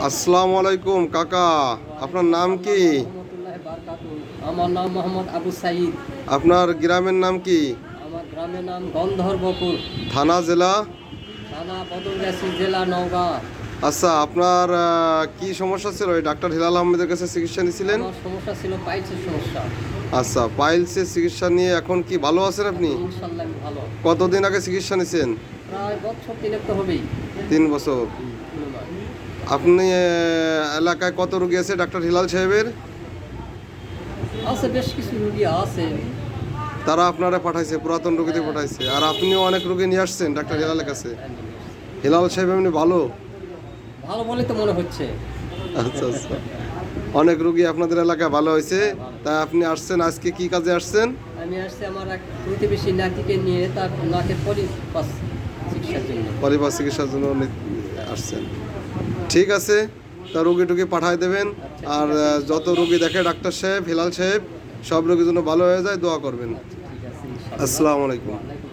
আসসালামু আলাইকুম কাকা, আপনার নাম কি? আমার নাম মোহাম্মদ আবু সাইদ। আপনার গ্রামের নাম কি? আমার গ্রামের নাম গন্ধর্বপুর, থানা, জেলা? থানা বদলগাছি, জেলা নওগাঁ। আচ্ছা, আপনার কি সমস্যা ছিল? ওই ডাক্তার হিলাল আহমেদের কাছে চিকিৎসা নিয়েছিলেন? আমার সমস্যা ছিল পাইলসের সমস্যা। আচ্ছা, পাইলসের চিকিৎসা নিয়ে এখন কি ভালো আছেন আপনি? ইনশাল্লাহ আমি ভালো। কতদিন আগে চিকিৎসা নিয়েছেন? প্রায় বছর তিনেক তো হবেই। 3 বছর। আপনি এলাকায় কত রোগী আছে ডাক্তার হিলাল সাহেবের? আছে, বেশ কিছু রুগী আছে। তারা আপনারা পাঠাইছে, পুরাতন রোগীদের পাঠাইছে, আর আপনিও অনেক রোগী নিয়ে আসছেন ডাক্তার হিলালের কাছে। হিলাল সাহেব এমনি ভালো? ভালো বলে তো মনে হচ্ছে। আচ্ছা আচ্ছা, অনেক রুগী আপনাদের এলাকায় ভালো হয়েছে। তাই আপনি আসছেন, আজকে কি কাজে আসছেন? আমি আসছি আমার এক প্রতিবেশী নাতিকে নিয়ে, তার নাকের পলিপাস চিকিৎসার জন্য। পরিবার চিকিৎসার জন্য আসছেন। ঠিক আছে, তা রুগী টুগী পাঠায় দেবেন। আর যত রুগী দেখে ডাক্তার সাহেব, হিলাল সাহেব, সব রোগীর জন্য ভালো হয়ে যায়, দোয়া করবেন। ঠিক আছে, ইনশাল্লাহ। আসসালামু আলাইকুম। ওয়ালাইকুম